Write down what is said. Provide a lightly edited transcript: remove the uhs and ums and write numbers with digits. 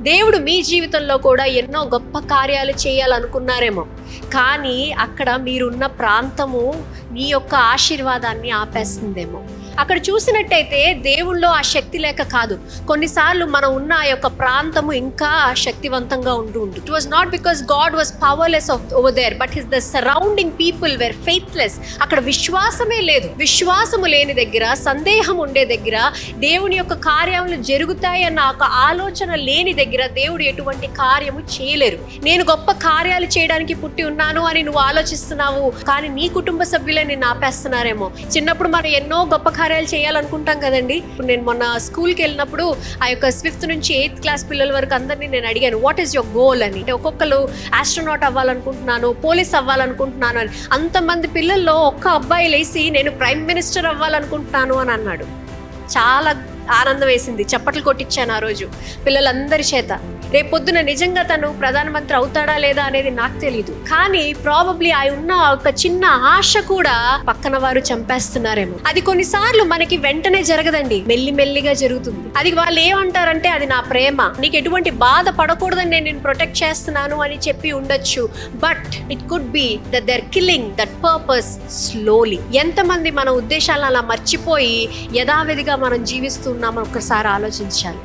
దేవుడు మీ జీవితంలో కూడా ఎన్నో గొప్ప కార్యాలు చేయాలనుకున్నారేమో, కానీ అక్కడ మీరున్న ప్రాంతము మీ యొక్క ఆశీర్వాదాన్ని ఆపేస్తుందేమో. అక్కడ చూసినట్టయితే దేవుళ్ళో ఆ శక్తి లేక కాదు, కొన్నిసార్లు మనం ఉన్న ఆ యొక్క ప్రాంతము ఇంకా శక్తివంతంగా ఉంటుంది. It was not because God was powerless over there, but his the surrounding people were faithless. అక్కడ విశ్వాసమే లేదు. విశ్వాసము లేని దగ్గర, సందేహం ఉండే దగ్గర, దేవుని యొక్క కార్యములు జరుగుతాయన్న ఒక ఆలోచన లేని దగ్గర దేవుడు ఎటువంటి కార్యము చేయలేరు. నేను గొప్ప కార్యాలు చేయడానికి పుట్టి ఉన్నాను అని నువ్వు ఆలోచిస్తున్నావు, కానీ నీ కుటుంబ సభ్యులే నిన్ను ఆపేస్తున్నారేమో. చిన్నప్పుడు మనం ఎన్నో గొప్ప కార్యాలు చేయాలనుకుంటాం కదండి. నేను మొన్న స్కూల్కి వెళ్ళినప్పుడు ఆ యొక్క 5th నుంచి 8th క్లాస్ పిల్లల వరకు అందరినీ నేను అడిగాను, వాట్ ఈస్ యువర్ గోల్ అని. అంటే ఒక్కొక్కరు ఆస్ట్రోనాట్ అవ్వాలనుకుంటున్నాను, పోలీస్ అవ్వాలనుకుంటున్నాను అని. అంతమంది పిల్లల్లో ఒక్క అబ్బాయి లేసి నేను ప్రైమ్ మినిస్టర్ అవ్వాలనుకుంటున్నాను అని అన్నాడు. చాలా ఆనందం వేసింది, చప్పట్లు కొట్టించాను ఆ రోజు పిల్లలందరి చేత. రేపొద్దున నిజంగా తను ప్రధానమంత్రి అవుతాడా లేదా అనేది నాకు తెలీదు, కానీ ప్రాబబ్లీ ఆ ఉన్న ఒక చిన్న ఆశ కూడా పక్కన వారు చంపేస్తున్నారేమో. అది కొన్నిసార్లు మనకి వెంటనే జరగదండి, మెల్లిమెల్లిగా జరుగుతుంది. అది వాళ్ళు ఏమంటారంటే అది నా ప్రేమ, నీకు ఎటువంటి బాధ పడకూడదని నేను ప్రొటెక్ట్ చేస్తున్నాను అని చెప్పి ఉండొచ్చు. But it could be that they are killing that purpose slowly. ఎంతమంది మన ఉద్దేశాలను అలా మర్చిపోయి యథావిధిగా మనం జీవిస్తున్నామో ఒక్కసారి ఆలోచించాలి.